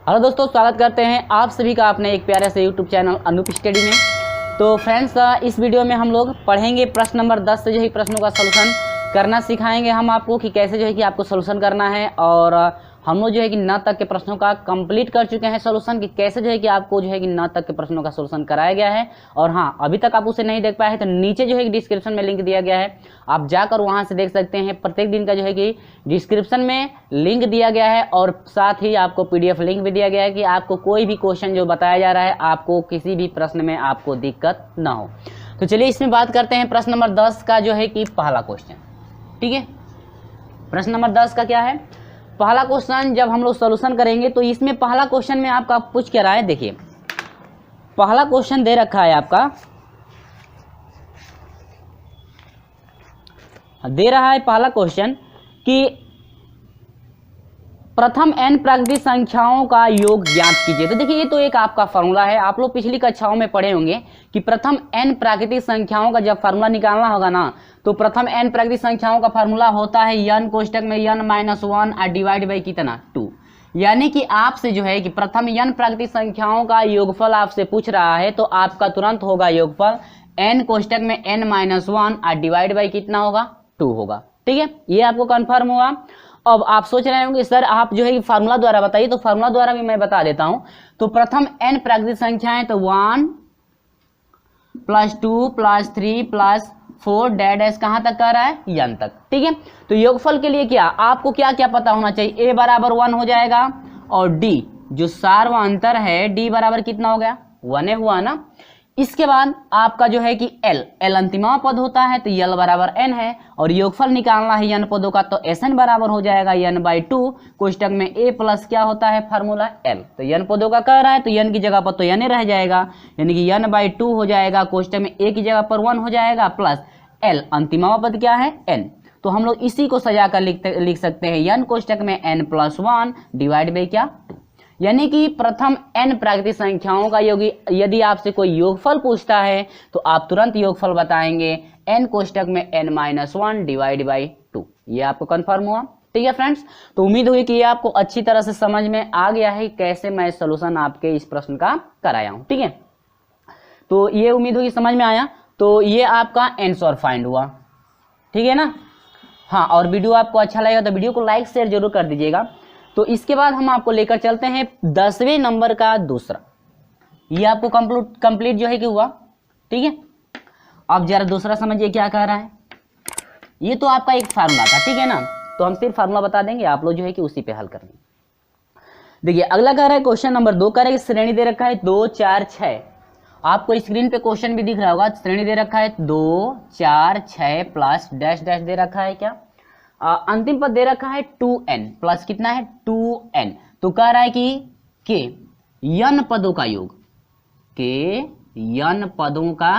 Hello दोस्तों, स्वागत करते हैं आप सभी का अपने एक प्यारे से यूट्यूब चैनल अनूप स्टडी में। तो फ्रेंड्स, इस वीडियो में हम लोग पढ़ेंगे प्रश्न नंबर 10 से जो है प्रश्नों का सलूशन करना सिखाएंगे हम आपको कि कैसे जो है कि आपको सलूशन करना है। और हम लोग जो है कि न तक के प्रश्नों का कंप्लीट कर चुके हैं सलूशन कि कैसे जो है कि आपको जो है कि न तक के प्रश्नों का सलूशन कराया गया है। और हाँ, अभी तक आप उसे नहीं देख पाए हैं तो नीचे जो है कि डिस्क्रिप्शन में लिंक दिया गया है, आप जाकर वहाँ से देख सकते हैं। प्रत्येक दिन का जो है कि डिस्क्रिप्शन में लिंक दिया गया है और साथ ही आपको PDF लिंक भी दिया गया है कि आपको कोई भी क्वेश्चन जो बताया जा रहा है आपको किसी भी प्रश्न में आपको दिक्कत ना हो। तो चलिए इसमें बात करते हैं प्रश्न नंबर 10 का जो है कि पहला क्वेश्चन। ठीक है, प्रश्न नंबर 10 का क्या है, पहला क्वेश्चन जब हम लोग सॉल्यूशन करेंगे तो इसमें पहला क्वेश्चन में आपका पूछ क्या रहा है। देखिए, पहला क्वेश्चन दे रखा है आपका, दे रहा है पहला क्वेश्चन कि प्रथम n प्राकृतिक संख्याओं का योग ज्ञात कीजिए। तो देखिए, ये तो एक आपका फार्मूला है, आप लोग पिछली कक्षाओं में पढ़े होंगे कि प्रथम n प्राकृतिक संख्याओं का जब फार्मूला निकालना होगा ना, तो प्रथम n प्राकृतिक संख्याओं का फार्मूला होता है n कोष्टक में n-1 और डिवाइड बाई कितना 2। यानी कि आपसे जो है कि प्रथम n प्राकृतिक संख्याओं का योगफल आपसे पूछ रहा है तो आपका तुरंत होगा योगफल n कोष्टक में n-1 और डिवाइड बाई कितना होगा 2 होगा। ठीक है, ये आपको कंफर्म हुआ। अब आप सोच रहे होंगे सर आप जो है कि फार्मूला द्वारा बताइए, तो फार्मूला द्वारा भी मैं बता देता हूं। तो प्रथम n प्राकृतिक संख्याएं तो 1 + 2 + 3 + 4 डैश कहां तक कर रहा है n तक। ठीक है, तो योगफल के लिए क्या आपको क्या क्या पता होना चाहिए, a बराबर 1 हो जाएगा और d जो सार्वंतर है d बराबर कितना हो गया 1 हुआ ना। इसके बाद आपका जो है कि l अंतिमा पद होता है तो l बराबर n है और योगफल निकालना है n पदों का तो Sn बराबर हो जाएगा n/2 कोष्टक में a प्लस क्या होता है फार्मूला l। तो n पदों का कह रहा है तो n की जगह पर तो n रह जाएगा, यानी कि n/2 हो जाएगा, कोष्टक में a की जगह पर 1 हो जाएगा प्लस l अंतिमा पद क्या है n। तो हम लोग इसी को सजा कर लिख सकते हैं n कोष्टक में n+1 डिवाइड बाई क्या 2। यानी कि प्रथम n प्राकृतिक संख्याओं का योग यदि आपसे कोई योगफल पूछता है तो आप तुरंत योगफल बताएंगे n कोष्टक में n-1 डिवाइड बाई 2। ये आपको कंफर्म हुआ। ठीक है फ्रेंड्स, तो उम्मीद हुई कि ये आपको अच्छी तरह से समझ में आ गया है कैसे मैं सॉल्यूशन आपके इस प्रश्न का कराया हूं। ठीक है, तो ये उम्मीद हुई समझ में आया। तो ये आपका आंसर फाइंड हुआ। ठीक है ना। हाँ, और वीडियो आपको अच्छा लगेगा तो वीडियो को लाइक शेयर जरूर कर दीजिएगा। तो इसके बाद हम आपको लेकर चलते हैं 10वें नंबर का दूसरा। ये आपको कंप्लीट जो है कि हुआ। ठीक है, अब जरा दूसरा समझिए क्या कह रहा है। ये तो आपका एक फार्मूला था, ठीक है ना, तो हम सिर्फ फार्मूला बता देंगे, आप लोग जो है कि उसी पे हल करेंगे। देखिए, अगला कह रहा है क्वेश्चन नंबर 2 कह रहा है श्रेणी दे रखा है 2 4 6। आपको स्क्रीन पे क्वेश्चन भी दिख रहा होगा, श्रेणी दे रखा है 2 4 6 प्लस डैश डैश दे रखा है क्या, अंतिम पद दे रखा है 2n प्लस कितना है 2n। तो कह रहा है कि के n पदों का योग, के n पदों का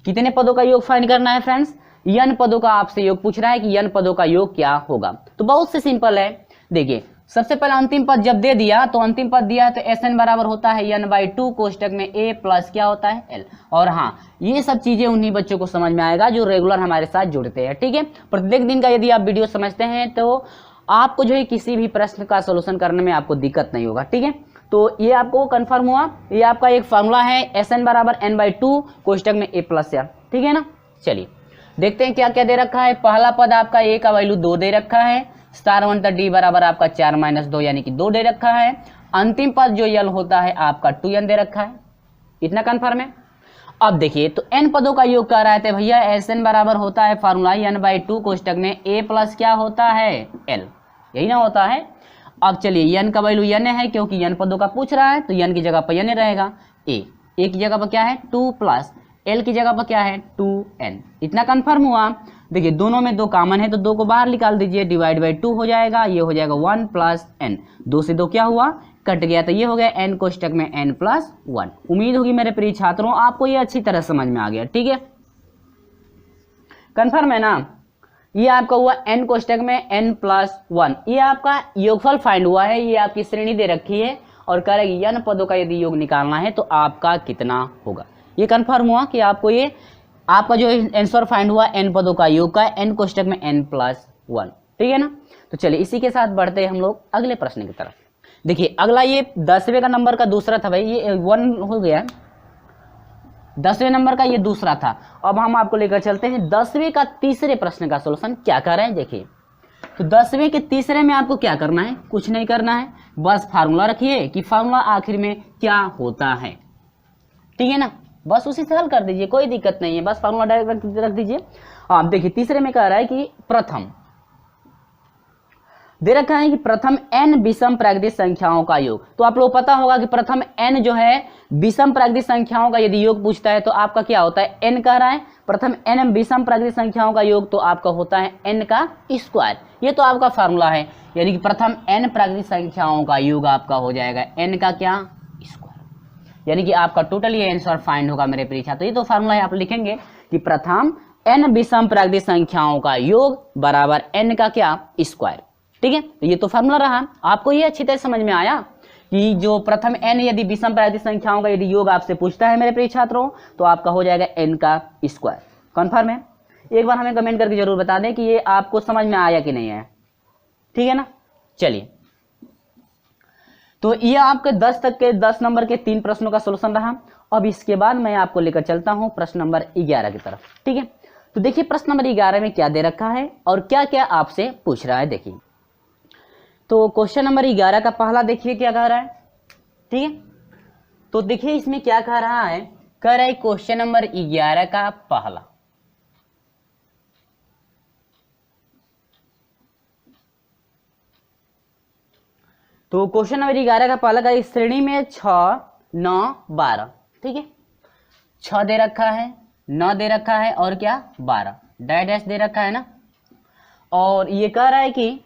कितने पदों का योग फाइंड करना है फ्रेंड्स, n पदों का आपसे योग पूछ रहा है कि n पदों का योग क्या होगा। तो बहुत से सिंपल है। देखिए, सबसे पहले अंतिम पद जब दे दिया तो अंतिम पद दिया है तो Sn बराबर होता है n/2 कोष्टक में a प्लस क्या होता है l। और हाँ, ये सब चीजें उन्हीं बच्चों को समझ में आएगा जो रेगुलर हमारे साथ जुड़ते हैं। ठीक है, प्रत्येक दिन का यदि आप वीडियो समझते हैं तो आपको जो है किसी भी प्रश्न का सोल्यूशन करने में आपको दिक्कत नहीं होगा। ठीक है, तो ये आपको कंफर्म हुआ। ये आपका एक फार्मूला है Sn बराबर n/2 कोष्टक में a प्लस l। ठीक है ना। चलिए देखते हैं क्या क्या दे रखा है। पहला पद आपका a का वैल्यू 2 दे रखा है, *1 d बराबर आपका 4 - 2 यानी कि 2 दे रखा है। अंतिम पद जो l होता है आपका 2n दे रखा है। इतना कंफर्म है। अब देखिए, तो n पदों का योग कर रहा है भैया Sn बराबर होता है फार्मूला n/2 कोष्टक में a प्लस क्या होता है l, यही ना होता है। अब चलिए, n का वैल्यू n है क्योंकि n पदों का पूछ रहा है तो n की जगह पर n रहेगा, a की जगह पर क्या है 2 प्लस l की जगह पर क्या है 2n। इतना कंफर्म हुआ। देखिए, दोनों में 2 कॉमन है तो 2 को बाहर निकाल दीजिए, डिवाइड बाई 2 हो जाएगा, ये हो जाएगा 1 प्लस n, 2 से 2 क्या हुआ कट गया, तो ये हो गया n कोष्टक में n+1। उम्मीद होगी मेरे प्रिय छात्रों आपको ये अच्छी तरह समझ में आ गया। ठीक है, कंफर्म है ना। ये आपका हुआ n कोष्टक में n+1। ये आपका योगफल फाइंड हुआ है, ये आपकी श्रेणी दे रखी है और कह रहे n पदों का यदि योग निकालना है तो आपका कितना होगा। ये कंफर्म हुआ कि आपको ये आपका जो आंसर फाइंड हुआ n पदों का योग का n कोष्टक में n+1। ठीक है ना। तो चलिए इसी के साथ बढ़ते हैं हम लोग अगले प्रश्न की तरफ। देखिए अगला ये 10वें का नंबर का दूसरा था भाई, ये 1 हो गया, 10वें नंबर का ये दूसरा था। अब हम आपको लेकर चलते हैं 10वें का तीसरे प्रश्न का सॉल्यूशन क्या कर रहे हैं। देखिए तो 10वें के तीसरे में आपको क्या करना है, कुछ नहीं करना है, बस फार्मूला रखिए कि फार्मूला आखिर में क्या होता है, ठीक है ना, बस उसी से हल कर दीजिए, कोई दिक्कत नहीं है, बस फार्मूला डायरेक्ट रख दीजिए। आप देखिए तीसरे में कह रहा है कि प्रथम दे रखा है कि प्रथम n विषम प्राकृतिक संख्याओं का योग। तो आप लोग पता होगा कि प्रथम n जो है विषम प्राकृतिक संख्याओं का यदि योग पूछता है तो आपका क्या होता है, n कह रहा है, प्रथम n विषम प्राकृतिक संख्याओं का योग तो आपका होता है n का स्क्वायर। ये तो आपका फार्मूला है, यानी कि प्रथम n प्राकृतिक संख्याओं का योग आपका हो जाएगा n का क्या स्क्वायर, यानी कि आपका टोटल ये आंसर फाइंड होगा मेरे प्रिय छात्र। ये तो फार्मूला है, आप लिखेंगे कि प्रथम n विषम प्राकृतिक संख्याओं का योग बराबर n का क्या स्क्वायर, ठीक है। तो ये तो फार्मूला रहा, आपको ये अच्छी तरह समझ में आया कि जो प्रथम n यदि विषम प्राकृतिक संख्याओं का यदि योग आपसे पूछता है मेरे प्रिय छात्रों तो आपका हो जाएगा n का स्क्वायर। कन्फर्म है? एक बार हमें कमेंट करके जरूर बता दें कि ये आपको समझ में आया कि नहीं आया, ठीक है ना। चलिए तो ये आपके 10 तक के 10 नंबर के 3 प्रश्नों का सोल्यूशन रहा। अब इसके बाद मैं आपको लेकर चलता हूं प्रश्न नंबर 11 की तरफ, ठीक है। तो देखिए प्रश्न नंबर 11 में क्या दे रखा है और क्या क्या आपसे पूछ रहा है। देखिए तो क्वेश्चन नंबर 11 का पहला देखिए क्या कह रहा है, ठीक है। तो देखिए इसमें क्या कह रहा है, कह रहा है क्वेश्चन नंबर 11 का पहला, तो क्वेश्चन नंबर 11 का पहला का श्रेणी में 6, 9, 12, ठीक है। 6 दे रखा है, 9 दे रखा है और क्या 12 डैश दे रखा है ना। और ये कह रहा है कि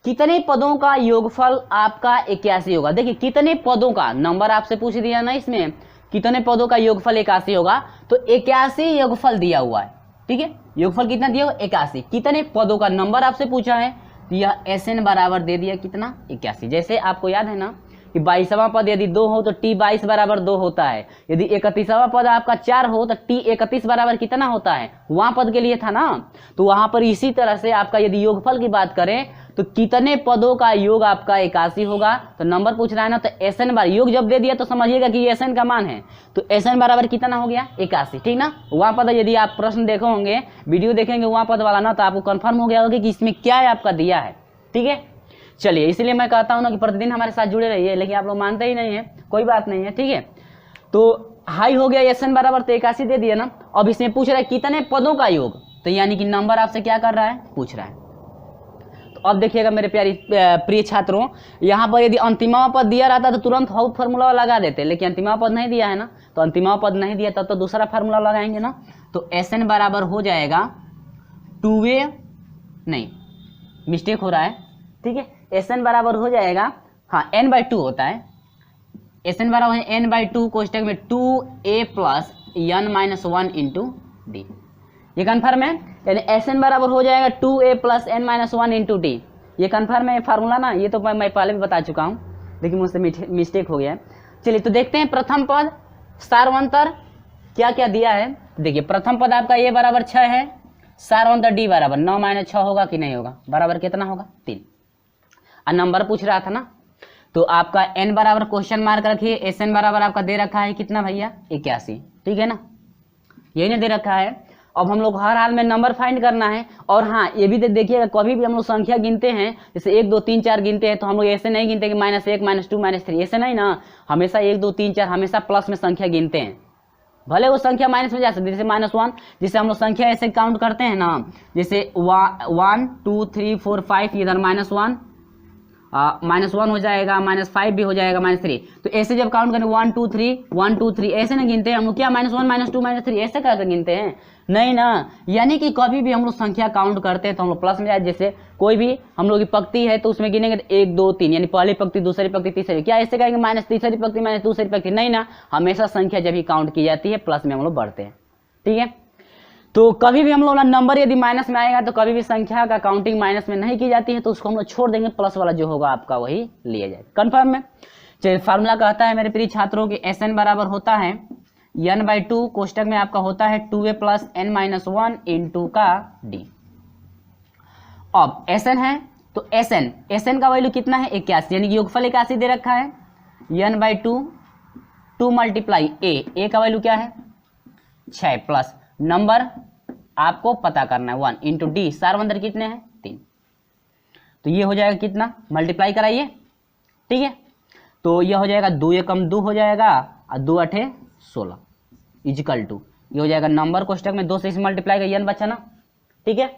कितने पदों का योगफल आपका 81 होगा। देखिए कितने पदों का नंबर आपसे पूछ दिया ना, इसमें कितने पदों का योगफल 81 होगा, तो 81 योगफल दिया हुआ है, ठीक है। योगफल कितना दिया हुआ 81, कितने पदों का नंबर आपसे पूछा है तो यह SN बराबर दे दिया कितना 81। जैसे आपको याद है ना कि 22वां पद यदि 2 हो तो T22 बराबर 2 होता है, यदि 31वां पद आपका 4 हो तो T31 बराबर कितना होता है, वहां पद के लिए था ना। तो वहां पर इसी तरह से आपका यदि योगफल की बात करें तो कितने पदों का योग आपका 81 होगा, तो नंबर पूछ रहा है ना, तो SN बार योग जब दे दिया तो समझिएगा कि ये SN का मान है, तो SN बराबर कितना हो गया 81, ठीक ना। वहां पद यदि आप प्रश्न देखो होंगे, वीडियो देखेंगे वहां पद वाला ना, तो आपको कंफर्म हो गया होगा कि इसमें क्या है आपका दिया है, ठीक है। चलिए इसलिए मैं कहता हूं ना कि प्रतिदिन हमारे साथ जुड़े रहिए, लेकिन आप लोग मानते ही नहीं है, कोई बात नहीं है, ठीक है। तो हाई हो गया SN बराबर तो 81 दे दिया ना। अब इसमें पूछ रहा है कितने पदों का योग, तो यानी कि नंबर आपसे क्या कर रहा है पूछ रहा है। तो अब देखिएगा मेरे प्यारी प्रिय छात्रों, यहाँ पर यदि अंतिमा पद दिया रहता तो तुरंत हाउ फार्मूला लगा देते, लेकिन अंतिमा पद नहीं दिया है ना, तो अंतिमा पद नहीं दिया तब तो दूसरा फार्मूला लगाएंगे ना। तो SN बराबर हो जाएगा 2a, नहीं मिस्टेक हो रहा है, ठीक है। SN बराबर हो जाएगा, हाँ n/2 होता है, SN बराबर है n/2 कोष्टक में 2a plus n-1 into D. ये कन्फर्म है, यानी SN बराबर हो जाएगा 2a plus n-1 into D. ये कन्फर्म है फार्मूला ना, ये तो मैं पहले भी बता चुका हूँ, लेकिन मुझसे मिस्टेक हो गया है। चलिए तो देखते हैं प्रथम पद सारवंतर क्या क्या दिया है। देखिए प्रथम पद आपका a बराबर 6 है, सारवंतर d बराबर 9 - 6 होगा कि नहीं होगा, बराबर कितना होगा 3। और नंबर पूछ रहा था ना, तो आपका n बराबर क्वेश्चन मार्क रखिए, SN बराबर आपका दे रखा है कितना भैया 81, ठीक है ना, यही ना दे रखा है। अब हम लोग हर हाल में नंबर फाइंड करना है। और हाँ ये भी देखिएगा कभी भी हम लोग संख्या गिनते हैं, जैसे 1 2 3 4 गिनते हैं तो हम लोग ऐसे नहीं गिनते कि -1 -2 -3, ऐसे नहीं ना, हमेशा 1 2 3 4 हमेशा प्लस में संख्या गिनते हैं, भले वो संख्या माइनस में जा सकती है। जैसे -1 जिसे हम लोग संख्या ऐसे काउंट करते हैं ना, जैसे 1 2 3 4 5, इधर -1 -1 हो जाएगा, -5 भी हो जाएगा, -3। तो ऐसे जब काउंट करें 1 2 3 1 2 3 ऐसे नहीं गिनते हैं हम लोग, क्या -1 -2 -3 ऐसे करके गिनते हैं, नहीं ना। यानी कि कभी भी हम लोग संख्या काउंट करते हैं तो हम लोग प्लस में जाए, जैसे कोई भी हम लोग की पंक्ति है तो उसमें गिनेंगे तो 1 2 3, यानी पहली पंक्ति दूसरी पंक्ति तीसरी, क्या ऐसे कहेंगे माइनस तीसरी पंक्ति माइनस दूसरी पंक्ति, नहीं ना, हमेशा संख्या जब भी काउंट की जाती है प्लस में हम लोग बढ़ते हैं, ठीक है। तो कभी भी हम लोग नंबर यदि माइनस में आएगा तो कभी भी संख्या का काउंटिंग माइनस में नहीं की जाती है, तो उसको हम लोग छोड़ देंगे, प्लस वाला जो होगा आपका वही लिया जाए। कन्फर्म में? चलिए फार्मूला कहता है मेरे प्रिय छात्रों की SN बराबर होता है n/2 कोष्टक में आपका होता है 2a प्लस n-1 इंटू का d। अब SN है तो एस एन का वैल्यू कितना है 81, यानी कि योगफल 81 दे रखा है, n/2 2 मल्टीप्लाई ए का वैल्यू क्या है 6 प्लस नंबर आपको पता करना है 1 इंटू डी, सार अंदर कितने हैं 3, तो ये हो जाएगा कितना, मल्टीप्लाई कराइए, ठीक है। तो ये हो जाएगा 2 एकम 2 हो जाएगा और 2 8 16 इजिकल टू, ये हो जाएगा नंबर कोष्टक में 2 से इसे मल्टीप्लाई का n बचा ना, ठीक है।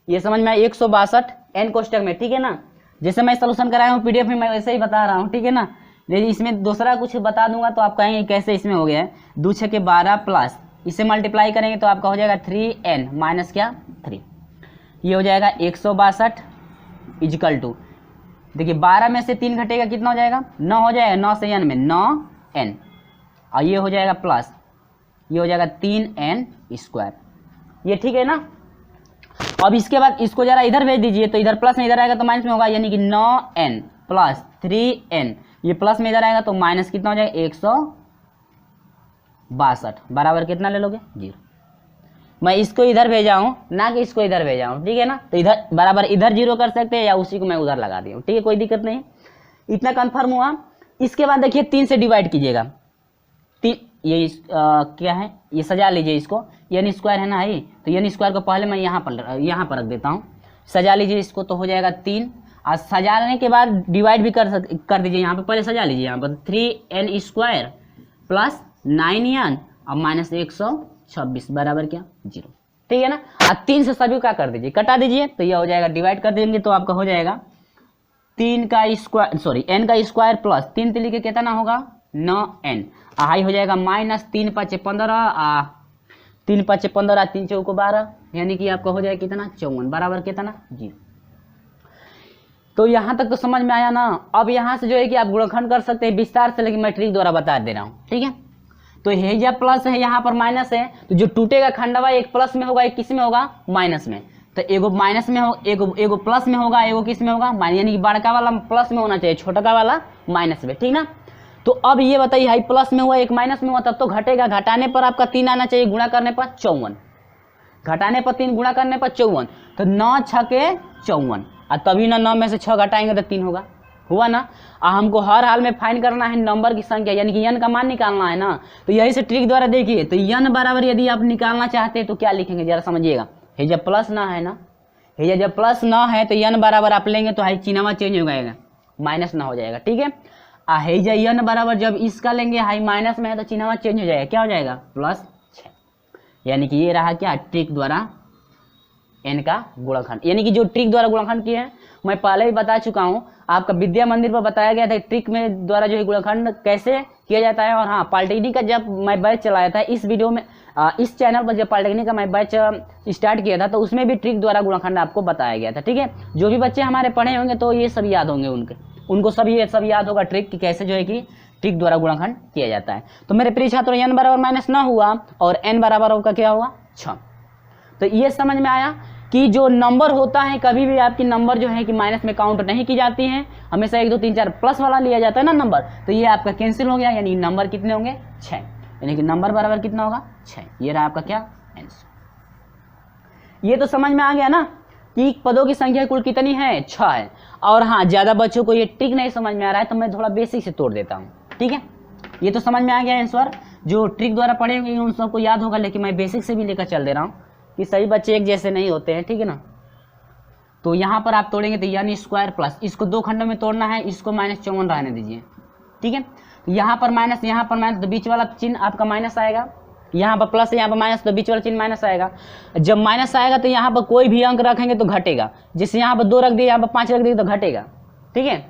ये समझ में 162 n कोष्टक में, ठीक है ना। जैसे मैं सोल्यूशन कराया हूँ पीडीएफ में, मैं वैसे ही बता रहा हूँ, ठीक है ना। लेकिन इसमें दूसरा कुछ बता दूंगा तो आप कहेंगे कैसे इसमें हो गया है। 2 6 के 12 प्लस इसे मल्टीप्लाई करेंगे तो आपका हो जाएगा 3n माइनस क्या 3, ये हो जाएगा 162 इजिकल टू, देखिए 12 में से 3 घटेगा कितना हो जाएगा 9 हो जाएगा, 9 से n में 9n, और ये हो जाएगा प्लस, ये हो जाएगा 3n स्क्वायर, ये ठीक है ना। अब इसके बाद इसको जरा इधर भेज दीजिए, तो इधर प्लस में इधर आएगा तो माइनस में होगा, यानी कि 9n प्लस 3n, ये प्लस में इधर आएगा तो माइनस कितना हो जाएगा 162 बराबर कितना ले लोगे 0। मैं इसको इधर भेजा हूँ ना कि इसको इधर भेजा हूँ, ठीक है ना। तो इधर बराबर इधर 0 कर सकते हैं या उसी को मैं उधर लगा दी हूँ, ठीक है, कोई दिक्कत नहीं, इतना कन्फर्म हुआ। इसके बाद देखिए 3 से डिवाइड कीजिएगा, 3 ये क्या है, ये सजा लीजिए इसको, n स्क्वायर है ना है, तो n स्क्वायर को पहले मैं यहाँ पर रख देता हूँ, सजा लीजिए इसको, तो हो जाएगा 3, और सजाने के बाद डिवाइड भी कर दीजिए, यहाँ पे पहले सजा लीजिए, यहाँ पर 3n स्क्वायर प्लस 9n और माइनस 126 बराबर क्या 0, ठीक है ना। और 3 से सभी का कर दीजिए, कटा दीजिए, तो यह हो जाएगा, डिवाइड कर देंगे तो आपका हो जाएगा 3 का स्क्वायर सॉरी n का स्क्वायर प्लस 3 3 के कितना होगा 9n, हाई हो जाएगा माइनस 3 5 15 3 5 15 3 चौको 12, यानी कि आपका हो जाएगा कितना 54 बराबर कितना 0। तो यहाँ तक तो समझ में आया ना। अब यहाँ से जो है कि आप गुणनखंड कर सकते हैं विस्तार से, लेकिन मैं ट्रिक द्वारा बता दे रहा हूँ, ठीक है। तो ये जब प्लस है यहाँ पर माइनस है, तो जो टूटेगा खंडवा एक प्लस में होगा एक किस में होगा माइनस में, तो एगो माइनस में हो एगो प्लस में होगा, एगो किस में होगा माइनस, यानी कि बड़का वाला प्लस में होना चाहिए, छोटा वाला माइनस में, ठीक ना। तो अब ये बताइए हाई प्लस में हुआ एक माइनस में हुआ, तब तो घटेगा, घटाने पर आपका 3 आना चाहिए, गुणा करने पर 54, घटाने पर 3 गुणा करने पर 54, तो 9 6 के 54, और तभी ना 9 में से 6 घटाएंगे तो 3 होगा, हुआ ना। हमको हर हाल में फाइंड करना है नंबर की संख्या, यानी कि n का मान निकालना है ना। तो यही से ट्रिक द्वारा देखिए, तो n बराबर यदि आप निकालना चाहते हैं तो क्या लिखेंगे जरा समझिएगा, हे जब प्लस ना है ना, हे जब प्लस ना है तो n बराबर आप लेंगे तो हाई चिन्हवा चेंज हो जाएगा, माइनस ना हो जाएगा, ठीक है। हे जब n बराबर जब इसका लेंगे हाई माइनस में है तो चिन्हवा चेंज हो जाएगा, क्या हो जाएगा +6, यानी कि ये रहा क्या ट्रिक द्वारा n का गुणनखंड, यानी कि जो ट्रिक द्वारा गुणनखंड किए हैं मैं पहले ही बता चुका हूँ, आपका विद्या मंदिर पर बताया गया था ट्रिक में द्वारा जो है गुणनखंड कैसे किया जाता है। और हाँ, पॉलिटेक्निक का जब मैं बैच चलाया था इस वीडियो में इस चैनल पर जब पॉलिटेक्निक का मैं बैच स्टार्ट किया था तो उसमें भी ट्रिक द्वारा गुणनखंड आपको बताया गया था, ठीक है। जो भी बच्चे हमारे पढ़े होंगे तो ये सब याद होंगे, उनको सब ये सब याद होगा ट्रिक कि कैसे जो है कि ट्रिक द्वारा गुणनखंड किया जाता है। तो मेरे प्रिय छात्रों n बराबर माइनस ना हुआ और n बराबर आपका क्या हुआ 6। तो ये समझ में आया कि जो नंबर होता है कभी भी आपकी नंबर जो है कि माइनस में काउंट नहीं की जाती हैं, हमेशा 1 2 3 4 प्लस वाला लिया जाता है ना नंबर, तो ये आपका कैंसिल हो गया, यानी नंबर कितने होंगे 6, यानी कि नंबर बराबर कितना होगा 6, ये रहा आपका क्या आंसर। ये तो समझ में आ गया ना कि पदों की संख्या कुल कितनी है 6 है। और हाँ, ज़्यादा बच्चों को ये ट्रिक नहीं समझ में आ रहा है तो मैं थोड़ा बेसिक से तोड़ देता हूँ, ठीक है। ये तो समझ में आ गया आंसर, जो ट्रिक द्वारा पढ़े होंगे उन सबको याद होगा, लेकिन मैं बेसिक से भी लेकर चल दे रहा हूँ कि सभी बच्चे एक जैसे नहीं होते हैं, ठीक है ना। तो यहाँ पर आप तोड़ेंगे तो n स्क्वायर प्लस, इसको 2 खंडों में तोड़ना है, इसको -54 रहने दीजिए, ठीक है। तो यहाँ पर माइनस तो बीच वाला चिन्ह आपका माइनस आएगा, यहाँ पर प्लस यहाँ पर माइनस तो बीच वाला चिन्ह माइनस आएगा। जब माइनस आएगा तो यहाँ पर कोई भी अंक रखेंगे तो घटेगा, जैसे यहाँ पर 2 रख दिए, यहाँ पर 5 रख दिए तो घटेगा, ठीक है।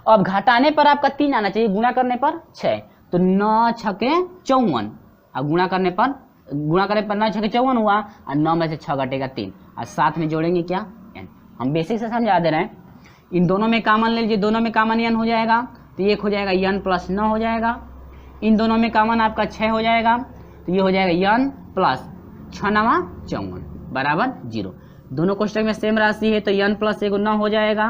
अब घटाने पर आपका 3 आना चाहिए, गुणा करने पर 6, तो 9 6 के 54, और गुणा करने पर 9 6 के 54 हुआ, और 9 में से 6 घटेगा 3, और साथ में जोड़ेंगे क्या n। हम बेसिक से समझा दे रहे हैं, इन दोनों में कॉमन ले लीजिए, दोनों में कॉमन n हो जाएगा तो एक हो जाएगा n प्लस 9 हो जाएगा, इन दोनों में कॉमन आपका 6 हो जाएगा तो ये हो जाएगा n प्लस 6 9 54 बराबर 0। दोनों कोष्टक में सेम राशि है तो n प्लस 1 9 हो जाएगा,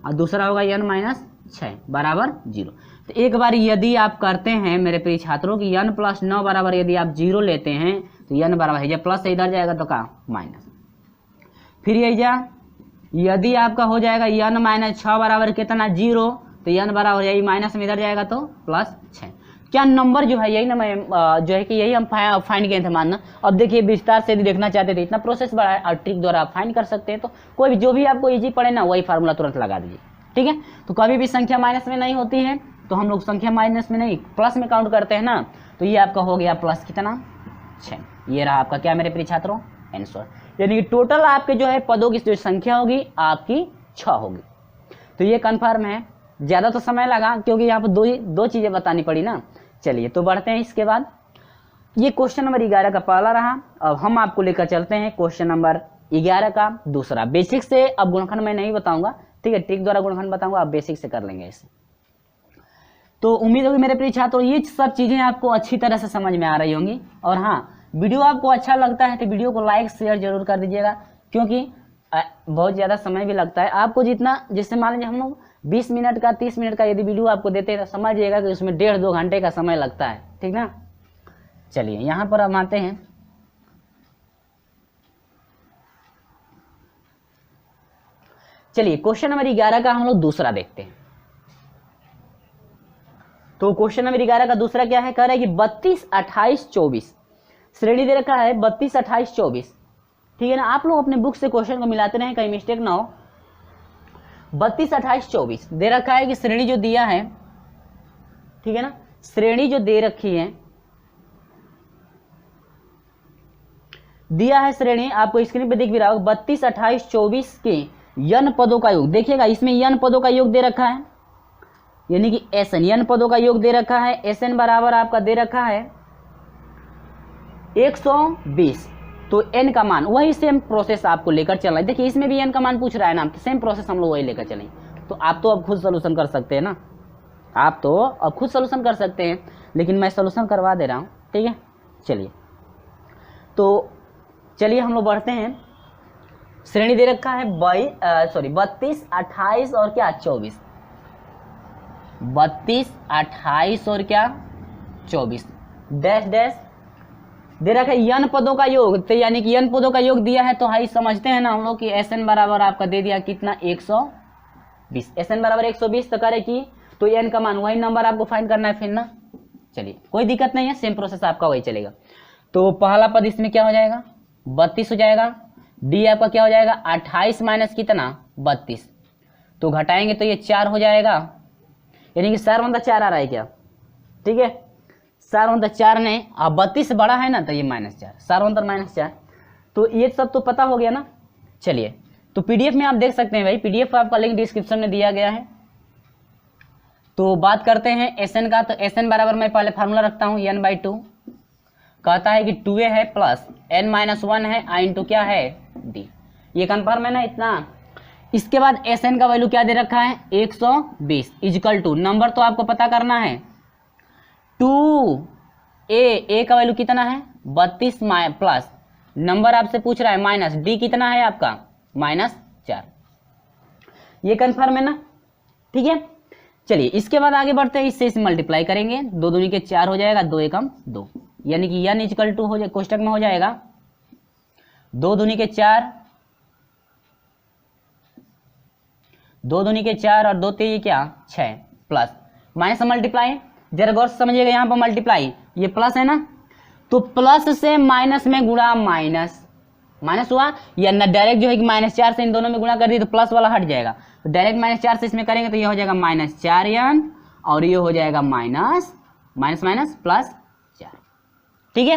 और दूसरा होगा n माइनस 6 बराबर 0। तो एक बार यदि आप करते हैं मेरे प्रिय छात्रों की n प्लस 9 बराबर यदि आप 0 लेते हैं तो n बराबर है, जब प्लस से इधर जाएगा तो क्या माइनस, फिर यही जा यदि आपका हो जाएगा n माइनस 6 बराबर कितना 0, तो n बराबर हो जाएगी माइनस में इधर जाएगा तो प्लस 6। क्या नंबर जो है यही ना मैं जो है कि यही हम फाइंड किए थे मानना। अब देखिए विस्तार से यदि देखना चाहते थे, इतना प्रोसेस बड़ा है और ट्रिक द्वारा आप फाइंड कर सकते हैं। तो कोई भी जो भी आपको इजी पड़े ना वही फार्मूला तुरंत लगा दीजिए, ठीक है। तो कभी भी संख्या माइनस में नहीं होती है, तो हम लोग संख्या माइनस में नहीं प्लस में काउंट करते हैं ना। तो ये आपका हो गया प्लस कितना 6। ये रहा आपका क्या मेरे प्रिय छात्रों आंसर, यानी कि टोटल आपके जो है पदों की जो संख्या होगी आपकी 6 होगी। तो ये कन्फर्म है, ज़्यादा तो समय लगा क्योंकि यहाँ पर दो चीज़ें बतानी पड़ी ना। चलिए तो बढ़ते हैं इसके बाद। ये क्वेश्चन नंबर 11 का पहला रहा। अब हम आपको लेकर चलते हैं क्वेश्चन नंबर 11 का दूसरा। बेसिक से अब गुणनखंड मैं नहीं बताऊंगा, ठीक है, ट्रिक द्वारा गुणनखंड बताऊंगा, आप बेसिक से कर लेंगे इसे। तो उम्मीद होगी मेरे प्रिय छात्रों ये सब चीज़ें आपको अच्छी तरह से समझ में आ रही होंगी। और हाँ, वीडियो आपको अच्छा लगता है तो वीडियो को लाइक शेयर जरूर कर दीजिएगा, क्योंकि बहुत ज़्यादा समय भी लगता है आपको। जितना जैसे मान लीजिए हम लोग 20 मिनट का 30 मिनट का यदि वीडियो आपको देते हैं तो समझिएगा कि उसमें 1.5-2 घंटे का समय लगता है, ठीक ना। चलिए यहाँ पर हम आते हैं। चलिए क्वेश्चन नंबर 11 का हम लोग दूसरा देखते हैं। तो क्वेश्चन नंबर 11 का दूसरा क्या है, कह रहा है कि 32, 28, 24 श्रेणी दे रखा है 32, 28, 24, ठीक है ना। आप लोग अपने बुक से क्वेश्चन को मिलाते रहें, कहीं मिस्टेक ना हो। 32, 28, 24 दे रखा है कि श्रेणी जो दिया है, ठीक है ना, श्रेणी जो दे रखी है, दिया है श्रेणी आपको स्क्रीन पे दिख भी रहा होगा 32, 28, 24 के n पदों का योग। देखिएगा इसमें n पदों का योग दे रखा है, यानी कि Sn n पदों का योग दे रखा है। Sn बराबर आपका दे रखा है 120। तो n का मान वही सेम प्रोसेस आपको लेकर चलना है। देखिए इसमें भी n का मान पूछ रहा है ना, तो सेम प्रोसेस हम लोग वही लेकर चलेंगे। तो आप तो अब खुद सोल्यूशन कर सकते हैं ना, आप तो अब खुद सोल्यूशन कर सकते हैं, लेकिन मैं सोल्यूशन करवा दे रहा हूँ, ठीक है। चलिए तो चलिए हम लोग बढ़ते हैं। श्रेणी दे रखा है 32, 28 और क्या 24, 32, 28 और क्या 24 डैश डैश दे रखा है n पदों का योग। तो यानी कि n पदों का योग दिया है, तो हाई समझते हैं ना हम लोग कि Sn बराबर आपका दे दिया कितना 120। Sn बराबर 120 तो करे कि तो n का मान वही नंबर आपको फाइंड करना है फिर ना। चलिए कोई दिक्कत नहीं है, सेम प्रोसेस आपका वही चलेगा। तो पहला पद इसमें क्या हो जाएगा 32 हो जाएगा। डी आपका क्या हो जाएगा 28 माइनस कितना 32, तो घटाएंगे तो ये 4 हो जाएगा, यानी कि 4 आ रहा है क्या, ठीक है। 4 नहीं, अब 32 बड़ा है ना तो ये -4, 4 तो ये सब तो पता हो गया ना। चलिए तो पीडीएफ में आप देख सकते हैं भाई, पीडीएफ आपका लिंक डिस्क्रिप्शन में दिया गया है। तो बात करते हैं Sn का। तो Sn बराबर मैं पहले फार्मूला रखता हूँ n/2, कहता है कि 2a है प्लस n-1 है i इंटू क्या है d। ये कन्फर्म है ना इतना। इसके बाद Sn का वैल्यू क्या दे रखा है 120 इजकल टू नंबर तो आपको पता करना है 2a का वैल्यू कितना है 32 प्लस नंबर आपसे पूछ रहा है माइनस d कितना है आपका -4। ये कन्फर्म है ना, ठीक है। चलिए इसके बाद आगे बढ़ते हैं, इससे इसे मल्टीप्लाई करेंगे, 2 दूनी के 4 हो जाएगा, 2 एकम 2, यानी कि n इजकल टू हो जाए कोष्टक में हो जाएगा 2 दूनी के 4, 2 दूनी के 4 और 2 3 क्या 6 प्लस माइनस मल्टीप्लाई। जरा गौर से समझिएगा, यहाँ पर मल्टीप्लाई ये प्लस है ना, तो प्लस से माइनस में गुणा माइनस हुआ, या ना डायरेक्ट जो है कि -4 से इन दोनों में गुणा कर दिए तो प्लस वाला हट जाएगा। तो डायरेक्ट -4 से इसमें करेंगे तो ये हो जाएगा -4n और ये हो जाएगा माइनस प्लस 4, ठीक है।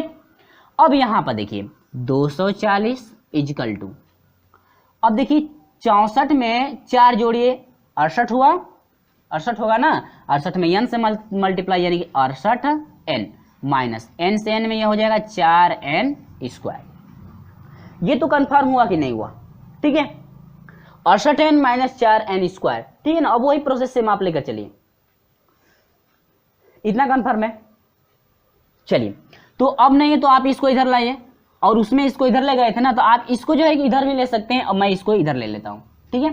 अब यहाँ पर देखिए 240 इजकल टू, अब देखिए 64 में 4 जोड़िए 68 हुआ, 68 होगा ना, 68 में n से मल्टीप्लाई यानी कि 68n माइनस n से n में यह हो जाएगा 4n स्क्वायर। ये तो कंफर्म हुआ कि नहीं हुआ, ठीक है। 68n माइनस 4n स्क्वायर, ठीक है ना। अब वही प्रोसेस से माप लेकर चलिए, इतना कंफर्म है। चलिए तो अब नहीं है तो आप इसको इधर लाइए, और उसमें इसको इधर ले गए थे ना, तो आप इसको जो है कि इधर भी ले सकते हैं। अब मैं इसको इधर ले लेता हूं, ठीक है।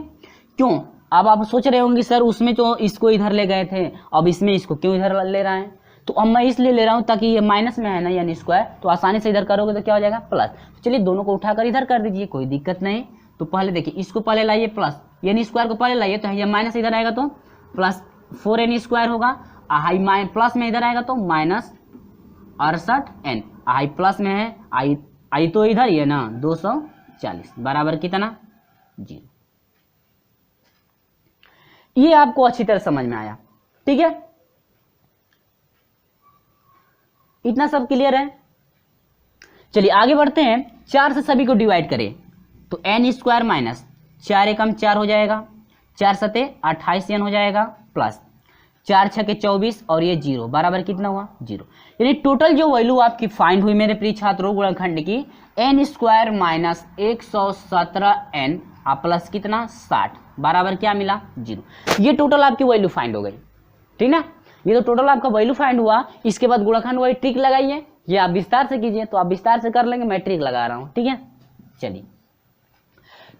क्यों, अब आप सोच रहे होंगे सर उसमें तो इसको इधर ले गए थे, अब इसमें इसको क्यों इधर ले रहे हैं। तो अब मैं इसलिए ले रहा हूं ताकि ये माइनस में है ना यानी स्क्वायर, तो आसानी से इधर करोगे तो क्या हो जाएगा प्लस। चलिए दोनों को उठाकर इधर कर दीजिए, कोई दिक्कत नहीं। तो पहले देखिए इसको पहले लाइए प्लस, एन स्क्वायर को पहले लाइए तो ये माइनस इधर आएगा तो प्लस 4n स्क्वायर होगा, हाई प्लस में इधर आएगा तो माइनस 68n, आई प्लस में है, आई तो इधर ही है ना 240 बराबर कितना 0। ये आपको अच्छी तरह समझ में आया, ठीक है, इतना सब क्लियर है। चलिए आगे बढ़ते हैं। 4 से सभी को डिवाइड करें तो एन स्क्वायर माइनस 4 एकम 4 हो जाएगा, 4 सते 28n हो जाएगा, प्लस 4 छके 24 और ये 0 बराबर कितना हुआ 0। यानी टोटल जो वैल्यू आपकी फाइंड हुई मेरे प्रिय छात्रों गुणनखंड की N square minus 117n plus कितना 60 बराबर क्या मिला 0। ये टोटल आपकी वैल्यू फाइंड हो गई, ठीक ना, ये तो टोटल आपका वैल्यू फाइंड हुआ। इसके बाद गुणनखंड वही ट्रिक लगाइए, ये आप विस्तार से कीजिए, तो आप विस्तार से कर लेंगे, मैं ट्रिक लगा रहा हूं, ठीक है। चलिए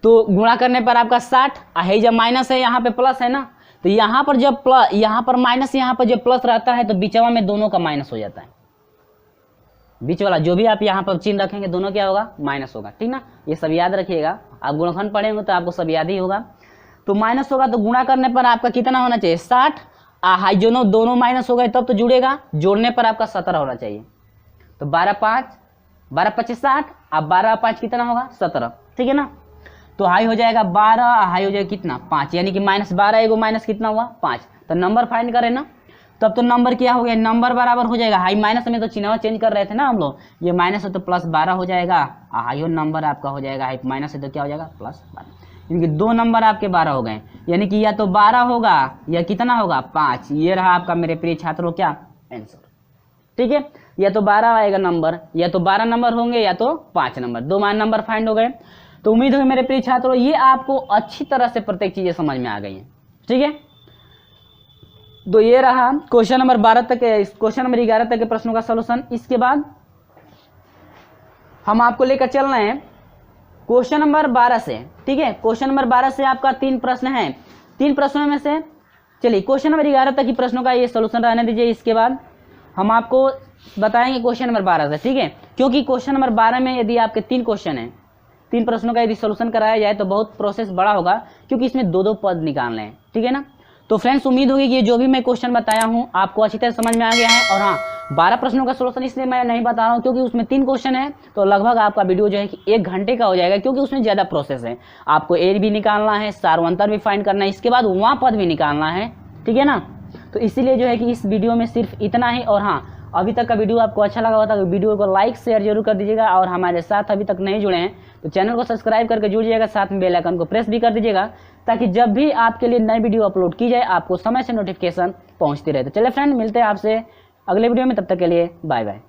तो गुणा करने पर आपका 60 है, जब माइनस है यहाँ पे प्लस है ना, तो यहाँ पर जब प्लस यहाँ पर माइनस यहाँ पर जब प्लस रहता है तो बीचवा में दोनों का माइनस हो जाता है, बीच वाला जो भी आप यहाँ पर चिन्ह रखेंगे दोनों क्या होगा माइनस होगा, ठीक ना, ये सब याद रखिएगा, आप गुणनखंड पढ़ेंगे तो आपको सब याद ही होगा। तो माइनस होगा तो गुणा करने पर आपका कितना होना चाहिए 60, हाई दोनों माइनस हो गए तब तो जुड़ेगा, जोड़ने पर आपका 17 होना चाहिए। तो 12 5 60, अब 12 5 कितना होगा 17, ठीक है ना। तो हाई हो जाएगा 12, हाई हो जाएगा कितना 5, यानी कि माइनस 12 एगो माइनस कितना हुआ 5। तो नंबर फाइंड करें ना, तब तो नंबर क्या हो गया, नंबर बराबर हो जाएगा, हाई माइनस में तो चिन्ह चेंज कर रहे थे ना हम लोग, ये माइनस है तो प्लस 12 हो जाएगा, हाई नंबर आपका हो जाएगा, हाई माइनस है तो क्या हो जाएगा प्लस 12, यानी कि 2 नंबर आपके 12 हो गए, यानी कि या तो 12 होगा या कितना होगा 5। ये रहा आपका मेरे प्रिय छात्रों क्या आंसर, ठीक है, या तो 12 आएगा नंबर, या तो 12 नंबर होंगे या तो 5 नंबर, 2 नंबर फाइंड हो गए। तो उम्मीद है मेरे प्रिय छात्रों ये आपको अच्छी तरह से प्रत्येक चीजें समझ में आ गई हैं, ठीक है। तो ये रहा क्वेश्चन नंबर 12 तक, क्वेश्चन नंबर 11 तक के प्रश्नों का सलूशन। इसके बाद हम आपको लेकर चल रहे हैं क्वेश्चन नंबर 12 से, ठीक है। क्वेश्चन नंबर 12 से आपका 3 प्रश्न हैं, 3 प्रश्नों में से चलिए क्वेश्चन नंबर 11 तक की प्रश्नों का ये सलूशन रहने दीजिए, इसके बाद हम आपको बताएंगे क्वेश्चन नंबर 12 से, ठीक है। क्योंकि क्वेश्चन नंबर 12 में यदि आपके 3 क्वेश्चन हैं, 3 प्रश्नों का यदि सोल्यूशन कराया जाए तो बहुत प्रोसेस बड़ा होगा, क्योंकि इसमें 2-2 पद निकालने हैं, ठीक है ना। तो फ्रेंड्स उम्मीद होगी कि ये जो भी मैं क्वेश्चन बताया हूं आपको अच्छी तरह समझ में आ गया है। और हाँ 12 प्रश्नों का सोल्यूशन इसलिए मैं नहीं बता रहा हूं क्योंकि उसमें 3 क्वेश्चन है, तो लगभग आपका वीडियो जो है कि 1 घंटे का हो जाएगा, क्योंकि उसमें ज़्यादा प्रोसेस है, आपको एर भी निकालना है, सार्वंतर भी फाइंड करना है, इसके बाद वहाँ पद भी निकालना है, ठीक है ना। तो इसीलिए जो है कि इस वीडियो में सिर्फ इतना ही। और हाँ अभी तक का वीडियो आपको अच्छा लगा होता है तो वीडियो को लाइक शेयर जरूर कर दीजिएगा, और हमारे साथ अभी तक नहीं जुड़े हैं तो चैनल को सब्सक्राइब करके जुड़ जाइएगा, साथ में बेल आइकन को प्रेस भी कर दीजिएगा, ताकि जब भी आपके लिए नई वीडियो अपलोड की जाए आपको समय से नोटिफिकेशन पहुंचती रहे। तो चलिए फ्रेंड मिलते हैं आपसे अगले वीडियो में, तब तक के लिए बाय बाय।